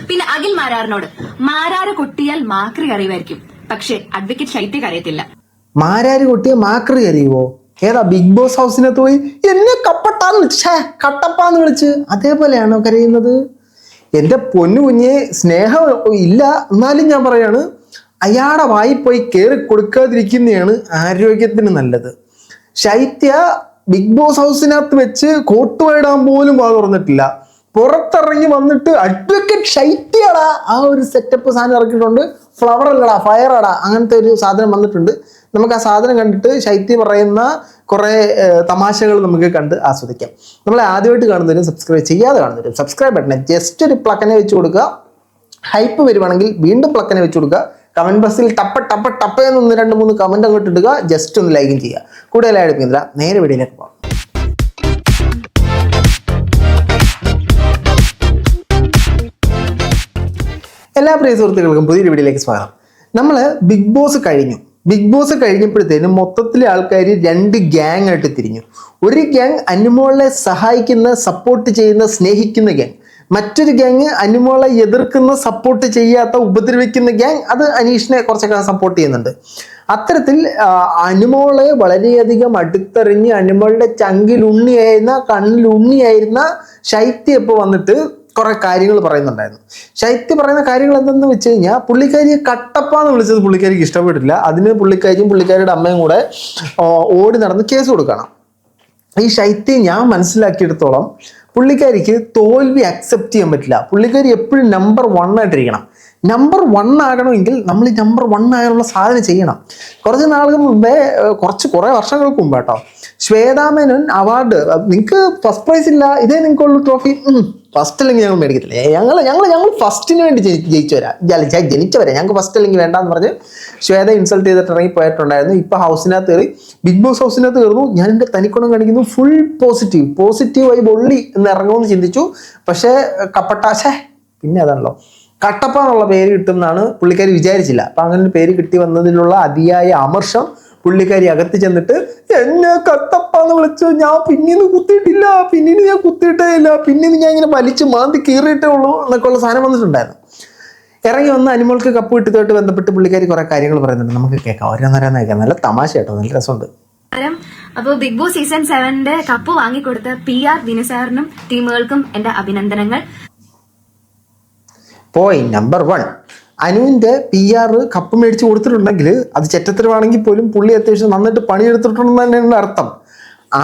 പിന്നെ അഖിൽ മാരാറിനോട് മാരാറ് കൊട്ടിയാൽ മാക്രി അറിയുമായിരിക്കും, പക്ഷെ അഡ്വക്കേറ്റ് ശൈത്യ അറിയത്തില്ല. മാരാര് കൊട്ടിയ മാക്രി അറിയുവോ? ഏതാ ബിഗ് ബോസ് ഹൗസിനകത്ത് പോയി എന്നെ കപ്പട്ടാന്ന് വിളിച്ച് കട്ടപ്പാന്ന് വിളിച്ച് അതേപോലെയാണോ കരയുന്നത്? എൻ്റെ പൊന്നു കുഞ്ഞെ, സ്നേഹം ഇല്ല എന്നാലും ഞാൻ പറയാണ്, അയാളുടെ വായി പോയി കയറി കൊടുക്കാതിരിക്കുന്നതാണ് ആരോഗ്യത്തിന് നല്ലത്. ശൈത്യ ബിഗ് ബോസ് ഹൗസിനകത്ത് വെച്ച് കോട്ടുവായിടാൻ പോലും വാ തുറന്നിട്ടില്ല. പുറത്തിറങ്ങി വന്നിട്ട് അഡ്വക്കേറ്റ് ശൈത്യടാ ആ ഒരു സെറ്റപ്പ് സാധനം ഇറക്കിയിട്ടുണ്ട്. ഫ്ലവർ അല്ലടാ ഫയർ അടാ അങ്ങനത്തെ ഒരു സാധനം വന്നിട്ടുണ്ട്. നമുക്ക് ആ സാധനം കണ്ടിട്ട് ശൈത്യ പറയുന്ന കുറേ തമാശകൾ നമുക്ക് കണ്ട് ആസ്വദിക്കാം. നമ്മളെ ആദ്യമായിട്ട് കാണുന്നവരും സബ്സ്ക്രൈബ് ചെയ്യാതെ കാണുന്നവരും സബ്സ്ക്രൈബ് ബട്ടനെ ജസ്റ്റ് ഒരു പ്ലക്കനെ വെച്ച് കൊടുക്കുക. ഹൈപ്പ് വരുവാണെങ്കിൽ വീണ്ടും പ്ലക്കനെ വെച്ച് കൊടുക്കുക. കമന്റ് ബോക്സിൽ ടപ്പ എന്ന് 1-2-3 കമന്റ് അങ്ങോട്ട് ഇടുക. ജസ്റ്റ് ഒന്ന് ലൈക്കും ചെയ്യുക. കൂടുതലായിട്ട് എടുക്കുന്നില്ല, നേരെ വീഡിയോയിലേക്ക് പോകാം. എല്ലാ പ്രിയ സുഹൃത്തുക്കൾക്കും പുതിയൊരു വീഡിയോയിലേക്ക് സ്വാഗതം. നമ്മൾ ബിഗ് ബോസ് കഴിഞ്ഞപ്പോഴത്തേനും മൊത്തത്തിലെ ആൾക്കാർ 2 ഗ്യാങ് ആയിട്ട് തിരിഞ്ഞു. ഒരു ഗ്യാങ് അനുമോളെ സഹായിക്കുന്ന, സപ്പോർട്ട് ചെയ്യുന്ന, സ്നേഹിക്കുന്ന ഗ്യാങ്. മറ്റൊരു ഗ്യാങ് അനുമോളെ എതിർക്കുന്ന, സപ്പോർട്ട് ചെയ്യാത്ത, ഉപദ്രവിക്കുന്ന ഗ്യാങ്. അത് അനീഷിനെ കുറച്ചൊക്കെ സപ്പോർട്ട് ചെയ്യുന്നുണ്ട്. അത്തരത്തിൽ അനുമോളെ വളരെയധികം അടുത്തെറിഞ്ഞ് അനുമോളുടെ ചങ്കിൽ ഉണ്ണിയായിരുന്ന, കണ്ണിൽ ഉണ്ണിയായിരുന്ന ശൈത്യ ഇപ്പോൾ വന്നിട്ട് കുറെ കാര്യങ്ങൾ പറയുന്നുണ്ടായിരുന്നു. ശൈത്യ പറയുന്ന കാര്യങ്ങൾ എന്തെന്ന് വെച്ച് കഴിഞ്ഞാൽ, പുള്ളിക്കാരിയെ കട്ടപ്പാന്ന് വിളിച്ചത് പുള്ളിക്കാരിക്ക് ഇഷ്ടപ്പെട്ടില്ല. അതിന് പുള്ളിക്കാരിയും പുള്ളിക്കാരിയുടെ അമ്മയും കൂടെ ഓടി നടന്ന് കേസ് കൊടുക്കണം. ഈ ശൈത്യം ഞാൻ മനസ്സിലാക്കിയെടുത്തോളം പുള്ളിക്കാരിക്ക് തോൽവി അക്സെപ്റ്റ് ചെയ്യാൻ പറ്റില്ല. പുള്ളിക്കാരി എപ്പോഴും നമ്പർ 1 ആയിട്ടിരിക്കണം. നമ്പർ 1 ആകണമെങ്കിൽ നമ്മൾ ഈ നമ്പർ 1 ആകാനുള്ള സാധനം ചെയ്യണം. കുറച്ച് നാളുകൾ മുമ്പേ, കുറേ വർഷങ്ങൾക്ക് മുമ്പ് കേട്ടോ, ശ്വേതാമേനോൻ അവാർഡ്, നിങ്ങൾക്ക് ഫസ്റ്റ് പ്രൈസ് ഇല്ല, ഇതേ നിങ്ങൾക്കുള്ള ട്രോഫി, ഫസ്റ്റ് അല്ലെങ്കിൽ ഞങ്ങൾ മേടിക്കത്തില്ല, ഞങ്ങൾ ഫസ്റ്റിന് വേണ്ടി ജനിച്ചവരെ ഞങ്ങൾക്ക് ഫസ്റ്റ് അല്ലെങ്കിൽ വേണ്ടാന്ന് പറഞ്ഞ് ശ്വേത ഇൻസൾട്ട് ചെയ്തിട്ട് ഇറങ്ങി പോയിട്ടുണ്ടായിരുന്നു. ഇപ്പൊ ഹൗസിനകത്ത് കയറി, ബിഗ് ബോസ് ഹൗസിനകത്ത് കയറുന്നു, ഞാൻ എൻ്റെ തനിക്കുണം കാണിക്കുന്നു, ഫുൾ പോസിറ്റീവായി ബൊള്ളി എന്ന് ഇറങ്ങുമെന്ന് ചിന്തിച്ചു. പക്ഷേ കപ്പട്ടാശേ പിന്നെ അതാണല്ലോ കട്ടപ്പ എന്നുള്ള പേര് കിട്ടുമെന്നാണ് പുള്ളിക്കാരി വിചാരിച്ചില്ല. അപ്പൊ അങ്ങനെ ഒരു പേര് കിട്ടി വന്നതിലുള്ള അതിയായ അമർഷം പുള്ളിക്കാരി അകത്ത് ചെന്നിട്ട് എന്നെ കട്ടപ്പാന്ന് വിളിച്ചു, ഞാൻ പിന്നീന്ന് കുത്തിയിട്ടില്ല, പിന്നീന്ന് ഞാൻ കുത്തിയിട്ടേ ഇല്ല, പിന്നീന്ന് ഞാൻ ഇങ്ങനെ വലിച്ചു മാന്തി കീറിയിട്ടേ ഉള്ളൂ എന്നൊക്കെ ഉള്ള സാധനം വന്നിട്ടുണ്ടായിരുന്നു. ഇറങ്ങി വന്ന് അനുമോൾക്ക് കപ്പ് കിട്ടിയതായിട്ട് ബന്ധപ്പെട്ട് പുള്ളിക്കാരി കുറെ കാര്യങ്ങൾ പറയുന്നുണ്ട്. നമുക്ക് കേൾക്കാം, ഓരോന്നോരോന്ന് കേൾക്കാം. നല്ല തമാശ കേട്ടോ, നല്ല രസമുണ്ട്. അപ്പോൾ ബിഗ് ബോസ് സീസൺ 7 കപ്പ് വാങ്ങിക്കൊടുത്ത PR ദിനസാറിനും ടീമുകൾക്കും എന്റെ അഭിനന്ദനങ്ങൾ. പോയിന്റ് നമ്പർ 1, അനുവിന്റെ PR കപ്പ് മേടിച്ച് കൊടുത്തിട്ടുണ്ടെങ്കിൽ അത് ചെറ്റത്തരമാണെങ്കിൽ പോലും പുള്ളി അത്യാവശ്യം നന്നായിട്ട് പണിയെടുത്തിട്ടുണ്ടെന്ന് തന്നെയാണ് അർത്ഥം.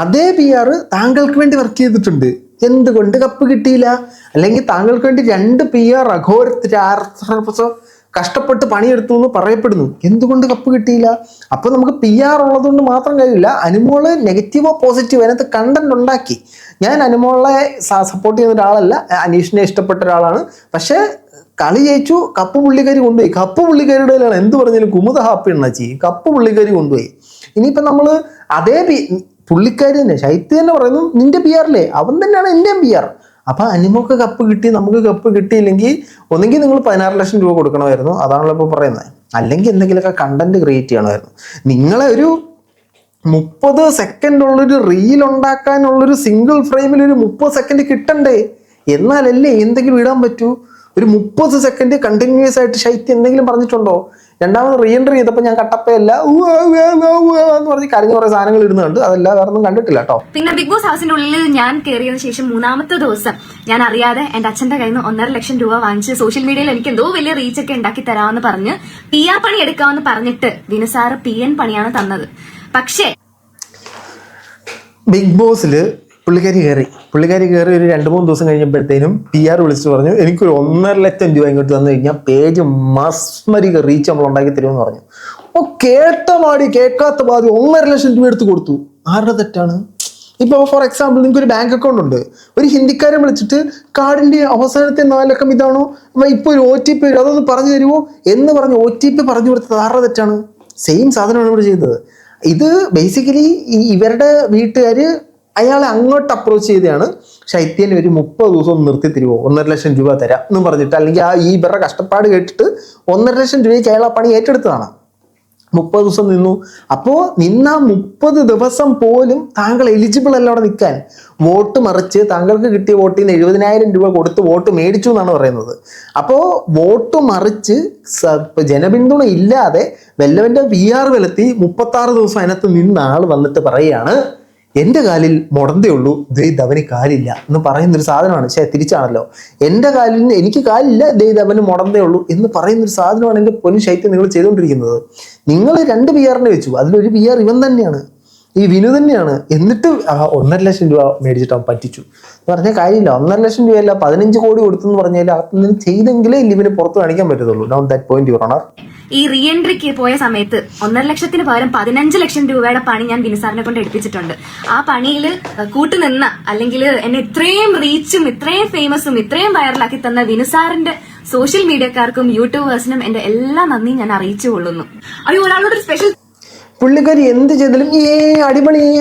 അതേ PR താങ്കൾക്ക് വേണ്ടി വർക്ക് ചെയ്തിട്ടുണ്ട്, എന്തുകൊണ്ട് കപ്പ് കിട്ടിയില്ല? അല്ലെങ്കിൽ താങ്കൾക്ക് വേണ്ടി 2 PR കഷ്ടപ്പെട്ട് പണിയെടുത്തു എന്ന് പറയപ്പെടുന്നു, എന്തുകൊണ്ട് കപ്പ് കിട്ടിയില്ല? അപ്പൊ നമുക്ക് PR ഉള്ളതുകൊണ്ട് മാത്രം കഴിയില്ല. അനുമോള് നെഗറ്റീവോ പോസിറ്റീവോ അതിനകത്ത് കണ്ടന്റ് ഉണ്ടാക്കി. ഞാൻ അനുമോളെ സപ്പോർട്ട് ചെയ്യുന്ന ഒരാളല്ല, അനീഷിനെ ഇഷ്ടപ്പെട്ട ഒരാളാണ്. പക്ഷെ കളി ജയിച്ചു, കപ്പ് പുള്ളിക്കാരി കൊണ്ടുപോയി. കപ്പ് പുള്ളിക്കാരിയുടെ എന്ത് പറഞ്ഞാലും കുമുദ ഹാപ്പി എണ്ണാച്ചി, കപ്പ് പുള്ളിക്കാരി കൊണ്ടുപോയി. ഇനിയിപ്പൊ നമ്മള് അതേ പുള്ളിക്കാരി തന്നെ ശൈത്യ തന്നെ പറയുന്നു, നിന്റെ PR അല്ലേ, അവൻ തന്നെയാണ് എന്റെയും PR. അപ്പൊ അനുമോക്ക് കപ്പ് കിട്ടി, നമുക്ക് കപ്പ് കിട്ടിയില്ലെങ്കിൽ ഒന്നെങ്കിൽ നിങ്ങൾ 16 ലക്ഷം രൂപ കൊടുക്കണമായിരുന്നു, അതാണല്ലോ ഇപ്പൊ പറയുന്നത്. അല്ലെങ്കിൽ എന്തെങ്കിലുമൊക്കെ കണ്ടന്റ് ക്രിയേറ്റ് ചെയ്യണമായിരുന്നു. നിങ്ങളെ ഒരു 30 സെക്കൻഡ് ഉള്ളൊരു റീൽ ഉണ്ടാക്കാനുള്ളൊരു സിംഗിൾ ഫ്രെയിമിൽ ഒരു 30 സെക്കൻഡ് കിട്ടണ്ടേ? എന്നാലല്ലേ എന്തെങ്കിലും ഇടാൻ പറ്റൂ. ഒരു 30 സെക്കൻഡ് കണ്ടിന്യൂസ് ആയിട്ട് ശൈത്യം എന്തെങ്കിലും പറഞ്ഞിട്ടുണ്ടോ? രണ്ടാമത് റീഎൻട്രി ചെയ്തപ്പോൾ ഞാൻ കട്ടപ്പയല്ല എന്ന് പറഞ്ഞ് കരഞ്ഞ കുറെ സാധനങ്ങൾ ഇടുന്നുണ്ട്, അതല്ല വേറെ ഒന്നും കണ്ടിട്ടില്ല കേട്ടോ. പിന്നെ ബിഗ് ബോസ് ഹൗസിന്റെ ഉള്ളിൽ ഞാൻ കയറിയതിനു ശേഷം 3ാമത്തെ ദിവസം ഞാൻ അറിയാതെ എന്റെ അച്ഛന്റെ കയ്യിൽ നിന്ന് 1.5 ലക്ഷം രൂപ വാങ്ങിച്ച് സോഷ്യൽ മീഡിയയിൽ എനിക്ക് എന്തോ വലിയ റീച്ച് ഒക്കെ ഉണ്ടാക്കി തരാമെന്ന് പറഞ്ഞ് PR പണി എടുക്കാമെന്ന് പറഞ്ഞിട്ട് ദിനസാറ് PN പണിയാണ് തന്നത്. പക്ഷേ ബിഗ് ബോസിൽ പുള്ളിക്കാരി കയറി ഒരു 2-3 ദിവസം കഴിഞ്ഞപ്പോഴത്തേനും PR വിളിച്ചിട്ട് പറഞ്ഞു, എനിക്കൊരു 1.5 ലക്ഷം രൂപ ഇങ്ങോട്ട് തന്നു കഴിഞ്ഞാൽ പേജ് മസ്മരിക റീച്ച് നമ്മൾ ഉണ്ടാക്കി തരുമെന്ന് പറഞ്ഞു. കേട്ട മാടി കേൾക്കാത്ത പാതി 1.5 ലക്ഷം രൂപ എടുത്ത് കൊടുത്തു. ആരുടെ തെറ്റാണ്? ഇപ്പോൾ ഫോർ എക്സാമ്പിൾ, നിങ്ങൾക്ക് ഒരു ബാങ്ക് അക്കൗണ്ട് ഉണ്ട്, ഒരു ഹിന്ദിക്കാരൻ വിളിച്ചിട്ട് കാർഡിന്റെ അവസാനത്തെ 4 അക്കം ഇതാണോ, ഇപ്പൊ ഒരു OTP വരും, അതൊന്ന് പറഞ്ഞു തരുമോ എന്ന് പറഞ്ഞ് OTP പറഞ്ഞു കൊടുത്തത് ആരുടെ തെറ്റാണ്? സെയിം സാധനമാണ് ഇവിടെ ചെയ്തത്. ഇത് ബേസിക്കലി ഇവരുടെ വീട്ടുകാര് അയാളെ അങ്ങോട്ട് അപ്രോച്ച് ചെയ്തതാണ്. ശൈത്യന് ഒരു 30 ദിവസം നിർത്തി തരുമോ, 1.5 ലക്ഷം രൂപ തരാം എന്ന് പറഞ്ഞിട്ട്, അല്ലെങ്കിൽ ഇവരുടെ കഷ്ടപ്പാട് കേട്ടിട്ട് 1.5 ലക്ഷം രൂപയ്ക്ക് അയാൾ ആ പണി ഏറ്റെടുത്തതാണ്. 30 ദിവസം നിന്നു. അപ്പോൾ നിന്ന 30 ദിവസം പോലും താങ്കൾ എലിജിബിൾ അല്ല അവിടെ നിൽക്കാൻ. വോട്ട് മറിച്ച് താങ്കൾക്ക് കിട്ടിയ വോട്ടിൽ നിന്ന് 70,000 രൂപ കൊടുത്ത് വോട്ട് മേടിച്ചു എന്നാണ് പറയുന്നത്. അപ്പോൾ വോട്ട് മറിച്ച് ജനപിന്തുണ ഇല്ലാതെ വല്ലവന്റെ PR വിലത്തി 36 ദിവസം അതിനകത്ത് നിന്ന ആൾ വന്നിട്ട് പറയുകയാണ് എൻ്റെ കാലിൽ മുടന്തേ ഉള്ളൂ, അവന് കാലില്ല എന്ന് പറയുന്നൊരു സാധനമാണ്. തിരിച്ചാണല്ലോ, എൻ്റെ കാലിന് എനിക്ക് കാലില്ല, അവന് മുടന്തേ ഉള്ളൂ എന്ന് പറയുന്നൊരു സാധനമാണ് എൻ്റെ പൊന്നു ശൈത്യം നിങ്ങൾ ചെയ്തുകൊണ്ടിരിക്കുന്നത്. നിങ്ങൾ 2 PR വെച്ചു, അതിലൊരു PR ഇവൻ തന്നെയാണ്, ഈ വിനു തന്നെയാണ്. എന്നിട്ട് 1.5 ലക്ഷം രൂപ മേടിച്ചിട്ട് അവൻ പറ്റിച്ചു എന്ന് പറഞ്ഞാൽ കാര്യമില്ല. 1.5 ലക്ഷം രൂപയല്ല 15 കോടി കൊടുത്തെന്ന് പറഞ്ഞാൽ അതൊന്നും ചെയ്തെങ്കിലേ ഇവന് പുറത്ത് കാണിക്കാൻ പറ്റത്തുള്ളൂ. Down that point your honour. ഈ റീ എൻട്രിക്ക് പോയ സമയത്ത് 1.5 ലക്ഷത്തിന് പകരം 15 ലക്ഷം രൂപയുടെ പണി ഞാൻ ബിനുസാറിനെ കൊണ്ട് എടുപ്പിച്ചിട്ടുണ്ട്. ആ പണിയിൽ കൂട്ടുനിന്ന, അല്ലെങ്കിൽ എന്നെ ഇത്രയും റീച്ചും ഇത്രയും ഫേമസും ഇത്രയും വൈറലാക്കി തന്ന ബിനുസാറിന്റെ സോഷ്യൽ മീഡിയക്കാർക്കും യൂട്യൂബേഴ്സിനും എന്റെ എല്ലാ നന്ദിയും ഞാൻ അറിയിച്ചു കൊള്ളുന്നു. അയ്യോ, ഒരാളോട് ഒരു സ്പെഷ്യൽ പുള്ളിക്കാരി എന്ത് ചെയ്താലും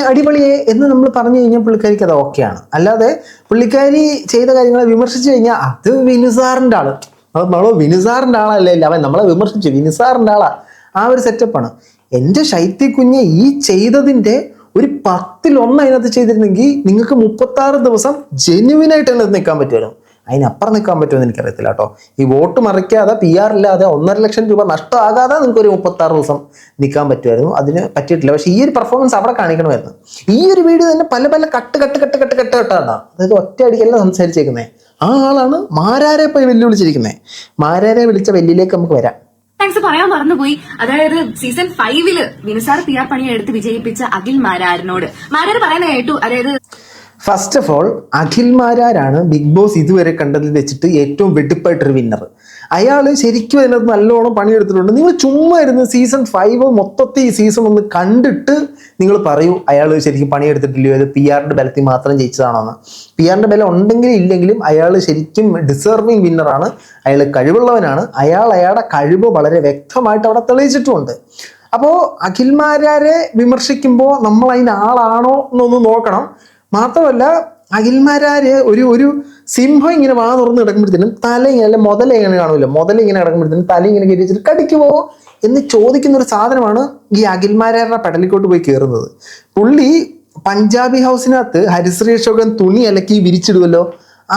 അടിപൊളിയേ എന്ന് നമ്മൾ പറഞ്ഞു കഴിഞ്ഞാൽ പുള്ളിക്കാരിക്ക് അത് ഓക്കെയാണ്. അല്ലാതെ പുള്ളിക്കാരി ചെയ്ത കാര്യങ്ങളെ വിമർശിച്ചു കഴിഞ്ഞാൽ അത് വിനുസാറിന്റെ ആള്, നമ്മളോ വിനുസാറിന്റെ ആളല്ലേ, അവൻ നമ്മളെ വിമർശിച്ചു വിനുസാറിന്റെ ആളാ, ആ ഒരു സെറ്റപ്പാണ്. എൻ്റെ ശൈത്യ കുഞ്ഞ് ഈ ചെയ്തതിന്റെ ഒരു 10-1 അതിനകത്ത് ചെയ്തിരുന്നെങ്കിൽ നിങ്ങൾക്ക് 36 ദിവസം ജെന്യുവിനായിട്ട് അതിനകത്ത് നിൽക്കാൻ പറ്റുമല്ലോ. അതിനപ്പുറം നിൽക്കാൻ പറ്റുമെന്ന് എനിക്കറിയത്തില്ല കേട്ടോ. ഈ വോട്ട് മറിക്കാതെ PR ഇല്ലാതെ 1.5 ലക്ഷം രൂപ നഷ്ടമാകാതെ നിങ്ങൾക്ക് ഒരു 36 ദിവസം നിൽക്കാൻ പറ്റുമായിരുന്നു. അതിന് പറ്റിയിട്ടില്ല. പക്ഷെ ഈ ഒരു പെർഫോമൻസ് അവിടെ കാണിക്കണമായിരുന്നു. ഈ ഒരു വീഡിയോ തന്നെ പല കട്ടാണ്. അതായത് ഒറ്റ അടിക്കല്ല സംസാരിച്ചേക്കുന്നത്. ആ ആളാണ് മാരാരെ പോയി വെല്ലുവിളിച്ചിരിക്കുന്നത്. മാരാരെ വിളിച്ച വെല്ലിലേക്ക് നമുക്ക് വരാം. താങ്ക്സ് പറയാൻ മറന്നുപോയി. അതായത് സീസൺ 5 ബിനുസാർ PR പണി എടുത്ത് വിജയിപ്പിച്ച അഖിൽ മാരാരിനോട് മാരാര് പറയുന്ന കേട്ടു. അതായത് ഫസ്റ്റ് ഓഫ് ഓൾ അഖിൽ മാരാരാണ് ബിഗ് ബോസ് ഇതുവരെ കണ്ടതിൽ വെച്ചിട്ട് ഏറ്റവും വെടിപ്പായിട്ടൊരു വിന്നർ. അയാൾ ശരിക്കും അതിനകത്ത് നല്ലോണം പണിയെടുത്തിട്ടുണ്ട്. നിങ്ങൾ ചുമ്മാ ഇരുന്ന് സീസൺ 5 മൊത്തത്തിൽ ഈ സീസൺ ഒന്ന് കണ്ടിട്ട് നിങ്ങൾ പറയൂ അയാൾ ശരിക്കും പണിയെടുത്തിട്ടില്ലയോ, അത് PR ബലത്തിൽ മാത്രം ജയിച്ചതാണോന്ന്. PR ബലം ഉണ്ടെങ്കിലും ഇല്ലെങ്കിലും അയാൾ ശരിക്കും ഡിസേർവിങ് വിന്നറാണ്. അയാൾ കഴിവുള്ളവനാണ്. അയാളുടെ കഴിവ് വളരെ വ്യക്തമായിട്ട് അവിടെ തെളിയിച്ചിട്ടുമുണ്ട്. അപ്പോൾ അഖിൽ മാരാരെ വിമർശിക്കുമ്പോൾ നമ്മൾ അതിന് ആളാണോ എന്നൊന്ന് നോക്കണം. മാത്രമല്ല അഖിൽമാരാര് ഒരു സിംഹം ഇങ്ങനെ വാ തുറന്ന് കിടക്കുമ്പോഴത്തേനും തല ഇങ്ങനെ മുതല ഇങ്ങനെ കാണുമല്ലോ, മുതല ഇങ്ങനെ കിടക്കുമ്പോഴത്തേനും തല ഇങ്ങനെ കയറ്റി വെച്ചിട്ട് കടിക്കുമോ എന്ന് ചോദിക്കുന്ന ഒരു സാധനമാണ് ഈ അഖിൽമാരാരുടെ പെടലിക്കോട്ട് പോയി കയറുന്നത്. പുള്ളി പഞ്ചാബി ഹൗസിനകത്ത് ഹരിശ്രീ അശോകൻ തുണി അലക്കി വിരിച്ചിടുമല്ലോ,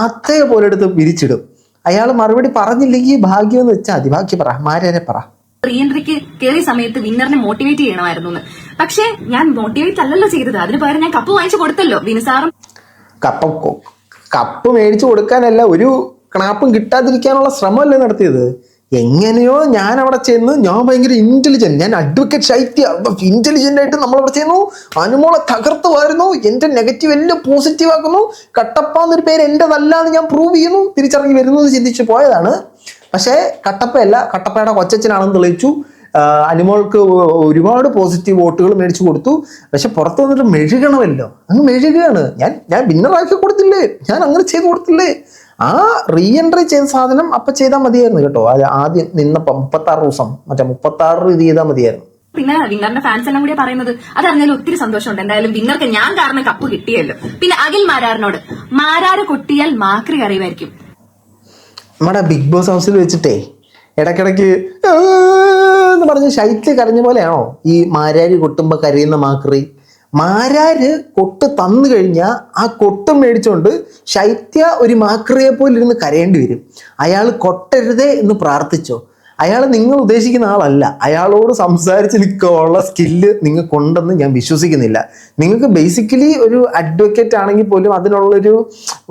അതേപോലെ എടുത്ത് വിരിച്ചിടും. അയാൾ മറുപടി പറഞ്ഞില്ലെങ്കിൽ ഭാഗ്യം എന്ന് വെച്ചാൽ മതി. ബാക്കി പറ, മാരാരെ പറ. റീ എൻട്രിക്ക് കയറിയ സമയത്ത് വിന്നറിനെ മോട്ടിവേറ്റ് ചെയ്യണമായിരുന്നു എന്ന്. പക്ഷെ ഞാൻ മോട്ടിവേറ്റ് അല്ലല്ലോ ചെയ്തത്, അതിന് പകരം ഞാൻ കപ്പ് വാങ്ങിച്ചു കൊടുത്തല്ലോ. ബിനുസാറും കപ്പ് മേടിച്ചു കൊടുക്കാനല്ല, ഒരു ക്ലാപ്പും കിട്ടാതിരിക്കാനുള്ള ശ്രമമല്ലേ നടത്തിയത്. എങ്ങനെയോ ഞാൻ അവിടെ ചെന്ന്, ഞാൻ ഭയങ്കര ഇന്റലിജന്റ്, ഞാൻ അഡ്വക്കേറ്റ് ശൈത്യ ഇന്റലിജന്റ് ആയിട്ട് നമ്മളവിടെ ചെയ്യുന്നു, അനുമോളെ തകർത്തു വാരുന്നു, എന്റെ നെഗറ്റീവ് എല്ലാം പോസിറ്റീവ് ആക്കുന്നു, കട്ടപ്പാന്നൊരു പേര് എന്റെതല്ലാന്ന് ഞാൻ പ്രൂവ് ചെയ്യുന്നു, തിരിച്ചിറങ്ങി വരുന്നു എന്ന് ചിന്തിച്ചു പോയതാണ്. പക്ഷേ കട്ടപ്പയല്ല, കട്ടപ്പയുടെ കൊച്ചച്ഛനാണെന്ന് തെളിയിച്ചു. അനുമോൾക്ക് ഒരുപാട് പോസിറ്റീവ് വോട്ടുകൾ മേടിച്ചു കൊടുത്തു. പക്ഷെ പുറത്തു വന്നിട്ട് മെഴുകണമല്ലോ, അങ്ങ് മെഴുകുകയാണ്. ഞാൻ വിന്നറാക്കി കൊടുത്തില്ലേ, ഞാൻ അങ്ങനെ ചെയ്ത് കൊടുത്തില്ലേ. ആ റീ എൻട്രി ചെയ്ത സാധനം അപ്പൊ ചെയ്താൽ മതിയായിരുന്നു കേട്ടോ. അത് ആദ്യം നിന്നപ്പോ 36 ദിവസം 36 ഇത് ചെയ്താൽ മതിയായിരുന്നു. പിന്നെ വിന്നറിന്റെ ഫാൻസ് എല്ലാം കൂടി പറയുന്നത് അതറിഞ്ഞാലും ഒത്തിരി സന്തോഷമുണ്ട്. എന്തായാലും വിന്നർക്ക് ഞാൻ കാരണം കപ്പ് കിട്ടിയല്ലോ. പിന്നെ അഖിൽ മാരാറിനോട്, മാരാറ് കൊട്ടിയാൽ മാക്രി അറിയുമായിരിക്കും. നമ്മുടെ ബിഗ് ബോസ് ഹൗസിൽ വെച്ചിട്ടേ ഇടയ്ക്കിടയ്ക്ക് എന്ന് പറഞ്ഞ് ശൈത്യ കരഞ്ഞ പോലെയാണോ ഈ മാരാര് കൊട്ടുമ്പോ കരയുന്ന മാക്രി? മാരാര് കൊട്ട് തന്നു കഴിഞ്ഞാൽ ആ കൊട്ട് മേടിച്ചുകൊണ്ട് ശൈത്യ ഒരു മാക്രിയെ പോലെ ഇരുന്ന് കരയേണ്ടി വരും. അയാൾ കൊട്ടരുതേ എന്ന് പ്രാർത്ഥിച്ചോ. അയാൾ നിങ്ങൾ ഉദ്ദേശിക്കുന്ന ആളല്ല. അയാളോട് സംസാരിച്ച് നിൽക്കാനുള്ള സ്കില്ല് നിങ്ങൾക്കുണ്ടെന്ന് ഞാൻ വിശ്വസിക്കുന്നില്ല. നിങ്ങൾക്ക് ബേസിക്കലി ഒരു അഡ്വക്കേറ്റ് ആണെങ്കിൽ പോലും അതിനുള്ളൊരു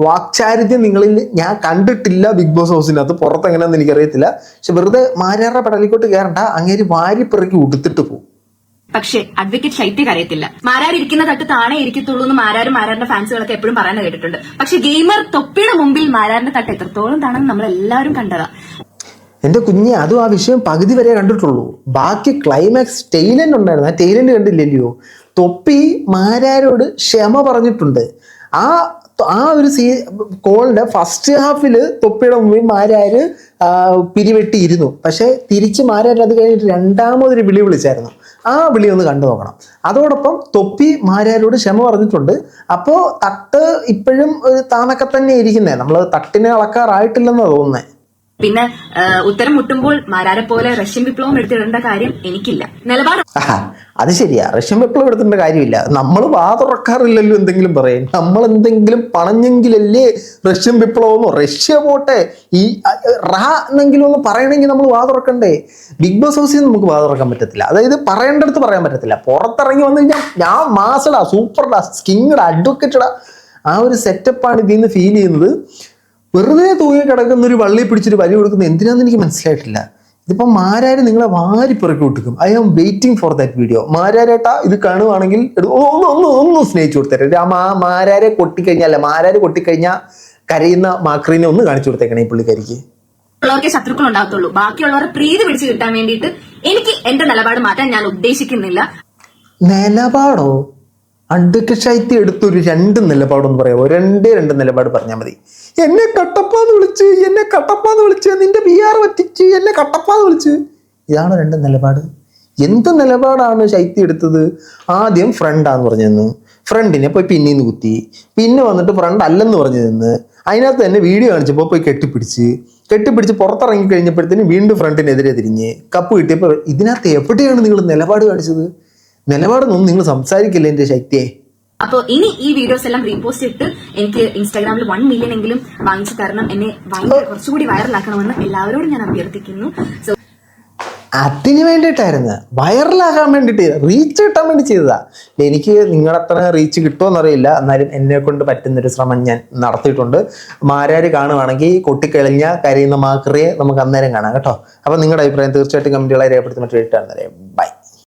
വാക്ചാരിത്യം നിങ്ങളിൽ ഞാൻ കണ്ടിട്ടില്ല ബിഗ് ബോസ് ഹൗസിനകത്ത്. പുറത്തെങ്ങനെയാണെന്ന് എനിക്കറിയത്തില്ല. പക്ഷെ വെറുതെ മാരാറുടെ പടലിക്കോട്ട് കയറണ്ട, അങ്ങേര് വാരിപ്പിറക്കി ഉടുത്തിട്ട് പോകും. പക്ഷേ അഡ്വക്കേറ്റ് ശൈത്യ അറിയത്തില്ല. മാരാർ ഇരിക്കുന്ന തട്ട് താണേ ഇരിക്കത്തുള്ളൂ എന്ന് മാരാറിന്റെ ഫാൻസുകളൊക്കെ എപ്പോഴും പറയുന്നത് കേട്ടിട്ടുണ്ട്. പക്ഷെ ഗെയിമർ തൊപ്പിയുടെ മുമ്പിൽ മാരാറിന്റെ തട്ട് എത്രത്തോളം താണെന്ന് നമ്മൾ എല്ലാവരും കണ്ടതാ. എൻ്റെ കുഞ്ഞെ, അതും ആ വിഷയം പകുതി വരെ കണ്ടിട്ടുള്ളൂ. ബാക്കി ക്ലൈമാക്സ് ടൈലന്റ് ഉണ്ടായിരുന്നു. ആ ടൈലന്റ് കണ്ടില്ലല്ലോ. തൊപ്പി മാരാരോട് ക്ഷമ പറഞ്ഞിട്ടുണ്ട്. ആ ഒരു കോളിന്റെ ഫസ്റ്റ് ഹാഫിൽ തൊപ്പിയുടെ മുമ്പിൽ മാരാര് പിരിവെട്ടിയിരുന്നു. പക്ഷെ തിരിച്ച് മാരാര് അത് കഴിഞ്ഞിട്ട് രണ്ടാമതൊരു വിളി വിളിച്ചായിരുന്നു. ആ വിളി ഒന്ന് കണ്ടു നോക്കണം. അതോടൊപ്പം തൊപ്പി മാരാരോട് ക്ഷമ പറഞ്ഞിട്ടുണ്ട്. അപ്പോൾ തട്ട് ഇപ്പോഴും ഒരു താണൊക്കെ തന്നെ ഇരിക്കുന്നേ. നമ്മൾ തട്ടിനെ അളക്കാറായിട്ടില്ലെന്നാണ് തോന്നുന്നത്. പിന്നെ ഉത്തരം മുട്ടുമ്പോൾ മാരാരെ പോലെ റഷ്യൻ വിപ്ലവം എടുത്തിടേണ്ട കാര്യം എനിക്കില്ല. നിലപാട് അത് ശരിയാ, റഷ്യൻ വിപ്ലവം എടുത്തേണ്ട കാര്യമില്ല. നമ്മൾ വാ തുറക്കാറില്ലല്ലോ എന്തെങ്കിലും പറയും. നമ്മൾ എന്തെങ്കിലും പണഞ്ഞെങ്കിലല്ലേ റഷ്യൻ വിപ്ലവമോ, റഷ്യ പോട്ടെ ഈ റാ എന്നെങ്കിലും ഒന്ന് പറയണമെങ്കിൽ നമ്മൾ വാ തുറക്കണ്ടേ? ബിഗ് ബോസ് ഹൗസിൽ നമുക്ക് വാ തുറക്കാൻ പറ്റത്തില്ല. അതായത് പറയേണ്ടടുത്ത് പറയാൻ പറ്റത്തില്ല. പുറത്തിറങ്ങി വന്നു കഴിഞ്ഞാൽ ഞാൻ മാസടാ, സൂപ്പർടാ, സ്കിങ്ങടാ, അഡ്വക്കറ്റടാ, ആ ഒരു സെറ്റപ്പാണ് ഇതിൽ നിന്ന് ഫീൽ ചെയ്യുന്നത്. വെറുതെ തൂങ്ങി കിടക്കുന്ന ഒരു വള്ളി പിടിച്ചൊരു വലി കൊടുക്കുന്നത് എന്തിനാന്ന് എനിക്ക് മനസ്സിലായിട്ടില്ല. ഇതിപ്പം മാരാര് നിങ്ങളെ വാരി പിറക്കി വിട്ടിക്കും. I am waiting for that video. മാരാരേട്ടാ ഇത് കാണുവാണെങ്കിൽ ഒന്ന് സ്നേഹിച്ചു കൊടുത്തേരെ. മാരാരെ കൊട്ടിക്കഴിഞ്ഞാൽ, മാരാര് കൊട്ടിക്കഴിഞ്ഞാൽ കരയുന്ന മാക്രീനെ ഒന്ന് കാണിച്ചു കൊടുത്തേക്കണേ ഈ പുള്ളിക്കാരിക്ക്. ഉള്ളവർക്കേ ശത്രുക്കൾ ഉണ്ടാകത്തുള്ളൂ. ബാക്കിയുള്ളവരെ പ്രീതി പിടിച്ചു കിട്ടാൻ വേണ്ടിയിട്ട് എനിക്ക് എന്റെ നിലപാട് മാറ്റാൻ ഞാൻ ഉദ്ദേശിക്കുന്നില്ല. നിലപാടോ? അഡ്വക്കേറ്റ് ഷൈത്തി എടുത്തൊരു 2 നിലപാടൊന്ന് പറയാമോ? രണ്ട് നിലപാട് പറഞ്ഞാൽ മതി. എന്നെ കട്ടപ്പാന്ന് വിളിച്ച്, എന്നെ കട്ടപ്പാന്ന് വിളിച്ച്, നിന്റെ PR പറ്റിച്ച്, എന്നെ കട്ടപ്പാന്ന് വിളിച്ച്. ഇതാണ് 2 നിലപാട്. എന്ത് നിലപാടാണ് ഷൈത്തി എടുത്തത്? ആദ്യം ഫ്രണ്ടാന്ന് പറഞ്ഞു നിന്ന്, ഫ്രണ്ടിനെ പോയി പിന്നീന്ന് കുത്തി, പിന്നെ വന്നിട്ട് ഫ്രണ്ട് അല്ലെന്ന് പറഞ്ഞു നിന്ന്, അതിനകത്ത് തന്നെ വീഡിയോ കാണിച്ചപ്പോൾ പോയി കെട്ടിപ്പിടിച്ച് പുറത്തിറങ്ങി കഴിഞ്ഞപ്പോഴത്തേന് വീണ്ടും ഫ്രണ്ടിനെതിരെ തിരിഞ്ഞ് കപ്പ് കിട്ടിയപ്പോൾ ഇതിനകത്ത് എവിടെയാണ് നിങ്ങൾ നിലപാട് കാണിച്ചത്? നിലപാടൊന്നും നിങ്ങൾ സംസാരിക്കില്ല എന്റെ ശക്തിയെ. അപ്പൊ ഇനി ഈ വീഡിയോസ് എല്ലാം റീപോസ്റ്റ് ഇട്ട് എനിക്ക് ഇൻസ്റ്റാഗ്രാമിൽ 1 മില്യൺ എങ്കിലും വാങ്ങിച്ചു തരണം. എന്നെ കുറച്ചുകൂടി വൈറലാക്കണമെന്ന് എല്ലാവരോടും ഞാൻ അഭ്യർത്ഥിക്കുന്നു. അതിന് വേണ്ടിയിട്ടായിരുന്നു, വൈറലാകാൻ വേണ്ടിയിട്ട്, റീച്ച് കിട്ടാൻ വേണ്ടി ചെയ്തതാ. എനിക്ക് നിങ്ങളത്ര റീച്ച് കിട്ടുമെന്നറിയില്ല, എന്നാലും എന്നെ കൊണ്ട് പറ്റുന്നൊരു ശ്രമം ഞാൻ നടത്തിയിട്ടുണ്ട്. മാരാര് കാണുവാണെങ്കിൽ കൊട്ടിക്കളിഞ്ഞ കരയുന്ന മാക്രിയെ നമുക്ക് അന്നേരം കാണാം കേട്ടോ. അപ്പൊ നിങ്ങളുടെ അഭിപ്രായം തീർച്ചയായിട്ടും കമന്റുകളെ രേഖപ്പെടുത്തി മറ്റു ബൈ.